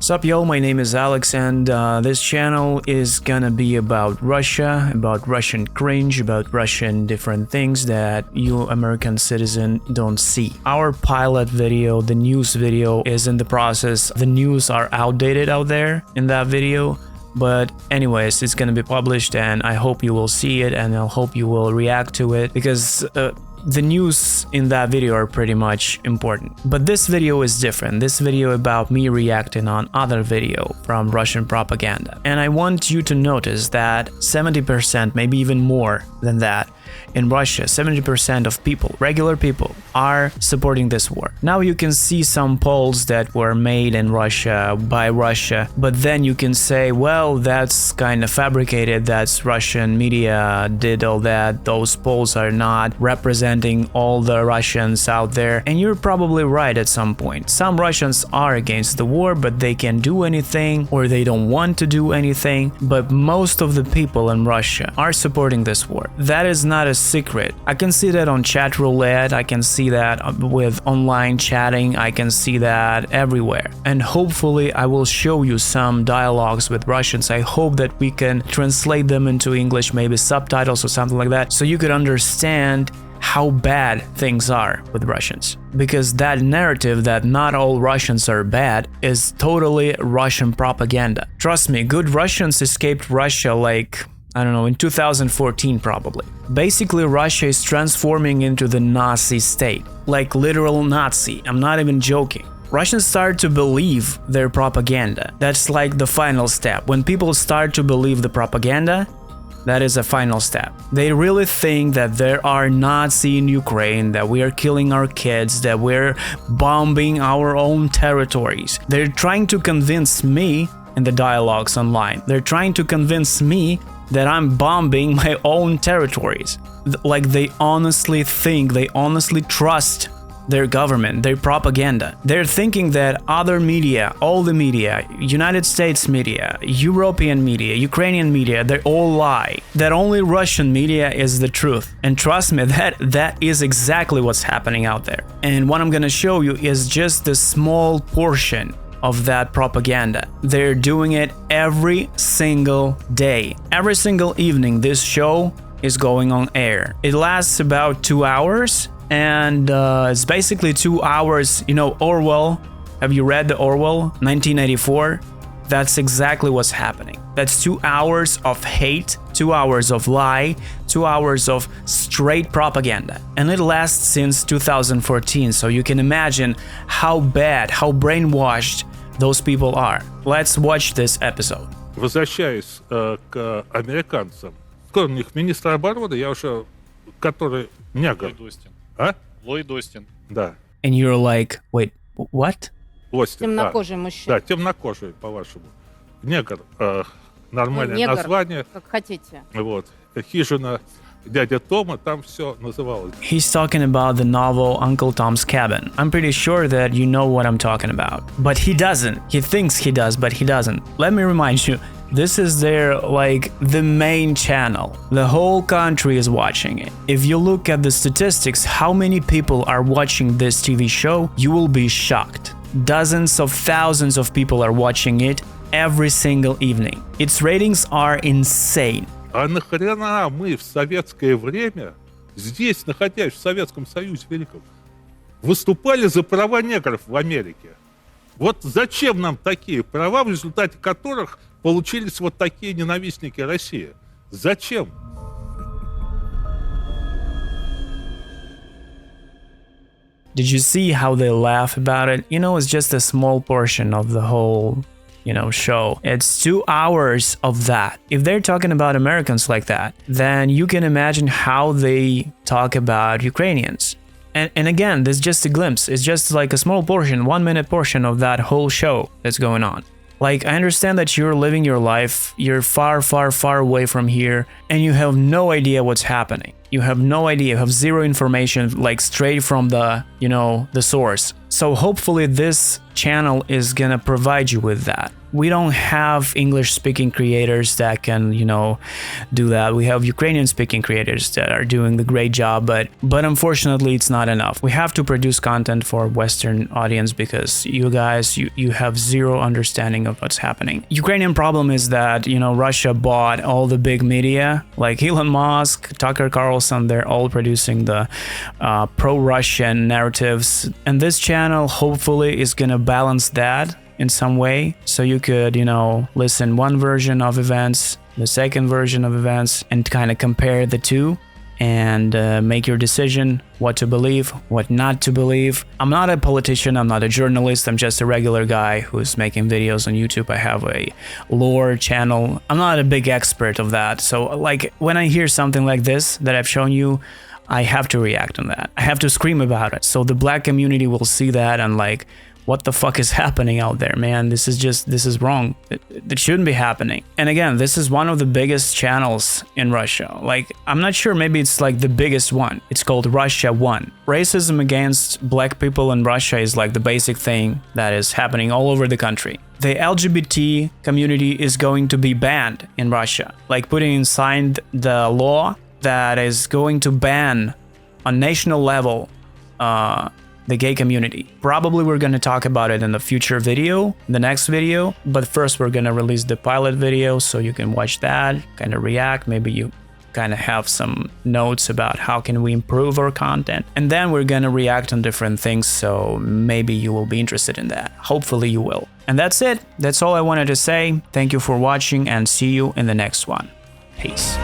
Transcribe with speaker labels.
Speaker 1: Sup yo, my name is Alex and this channel is gonna be about Russia, about Russian cringe, about Russian different things that you American citizen don't see. Our pilot video, the news video, is in the process. The news are outdated out there in that video. But anyways, it's gonna be published and I hope you will see it and I hope you will react to it because the news in that video are pretty much important. But this video is different. This video about me reacting on other video from Russian propaganda. And I want you to notice that 70%, maybe even more than that, in Russia, 70% of people, regular people, are supporting this war. Now you can see some polls that were made in Russia by Russia, but then you can say, well, that's kind of fabricated, that's Russian media did all that, those polls are not representing all the Russians out there. And you're probably right at some point. Some Russians are against the war, but they can't do anything or they don't want to do anything. But most of the people in Russia are supporting this war. That is not a secret. I can see that on chat roulette, I can see that with online chatting, I can see that everywhere. And hopefully I will show you some dialogues with Russians. I hope that we can translate them into English, maybe subtitles or something like that, so you could understand how bad things are with Russians. Because that narrative that not all Russians are bad is totally Russian propaganda. Trust me, good Russians escaped Russia like, I don't know, in 2014 probably. Basically, Russia is transforming into the Nazi state, like literal Nazi. I'm not even joking. Russians start to believe their propaganda. That's like the final step. When people start to believe the propaganda, that is a final step. They really think that there are Nazis in Ukraine, that we are killing our kids, that we're bombing our own territories. They're trying to convince me in the dialogues online. They're trying to convince me that I'm bombing my own territories. Like they honestly think, they honestly trust their government, their propaganda. They're thinking that other media, all the media, United States media, European media, Ukrainian media, they all lie. That only Russian media is the truth. And trust me, that is exactly what's happening out there. And what I'm gonna show you is just a small portion of that propaganda. They're doing it every single day. Every single evening this show is going on air. It lasts about 2 hours and it's basically 2 hours, you know, Orwell. Have you read the Orwell, 1984? That's exactly what's happening. That's 2 hours of hate, 2 hours of lie, 2 hours of straight propaganda. And it lasts since 2014, so you can imagine how bad, how brainwashed those people are. Let's watch this episode.
Speaker 2: Возвращаясь к американцам, кто у них министр обороны, я уже, который негр.
Speaker 3: Ллойд Остин.
Speaker 2: А?
Speaker 3: Ллойд Остин.
Speaker 2: Да.
Speaker 1: And you're like, wait, what?
Speaker 2: Остин.
Speaker 4: Темнокожий мужчина.
Speaker 2: Да, темнокожий, по-вашему. Негр. Нормальное
Speaker 4: негр,
Speaker 2: название.
Speaker 4: как хотите.
Speaker 2: Вот. Хижина дядя Тома, там все называлось.
Speaker 1: He's talking about the novel Uncle Tom's Cabin. I'm pretty sure that you know what I'm talking about. But he doesn't. He thinks he does, but he doesn't. Let me remind you, this is their, like, the main channel. The whole country is watching it. If you look at the statistics, how many people are watching this TV show, you will be shocked. Dozens of thousands of people are watching it every single evening. Its ratings are insane.
Speaker 2: А нахрена мы в советское время, здесь, находясь в Советском Союзе Великом, выступали за права негров в Америке? Вот зачем нам такие права, в результате которых получились вот такие ненавистники России? Зачем?
Speaker 1: Did you see how they laugh about it? You know, it's just a small portion of the whole, you know, show. It's 2 hours of that. If they're talking about Americans like that, then you can imagine how they talk about Ukrainians. And again, this is just a glimpse. It's just like a small portion, 1 minute portion of that whole show that's going on. Like, I understand that you're living your life, you're far, far, far away from here, and you have no idea what's happening. You have no idea, you have zero information, like straight from the, you know, the source. So hopefully this channel is gonna provide you with that. We don't have English-speaking creators that can, do that. We have Ukrainian-speaking creators that are doing the great job, but unfortunately, it's not enough. We have to produce content for Western audience because you guys, you have zero understanding of what's happening. Ukrainian problem is that, Russia bought all the big media, like Elon Musk, Tucker Carlson. They're all producing the pro-Russian narratives, and this channel hopefully is gonna balance that in some way, so you could listen one version of events, the second version of events, and kind of compare the two and make your decision what to believe, what not to believe. I'm not a politician, I'm not a journalist, I'm just a regular guy who's making videos on YouTube. I have a lore channel. I'm not a big expert of that, so like when I hear something like this that I've shown you, I have to react on that. I have to scream about it, so the black community will see that and like, what the fuck is happening out there, man? This is wrong. It shouldn't be happening. And again, this is one of the biggest channels in Russia. Like, I'm not sure, maybe it's like the biggest one. It's called Russia One. Racism against black people in Russia is like the basic thing that is happening all over the country. The LGBT community is going to be banned in Russia. Like putting inside the law that is going to ban on national level the gay community. Probably we're gonna talk about it in the future video, the next video, but first we're gonna release the pilot video so you can watch that, kind of react, maybe you kind of have some notes about how can we improve our content, and then we're gonna react on different things, so maybe you will be interested in that. Hopefully you will. And that's it. That's all I wanted to say. Thank you for watching and see you in the next one. Peace.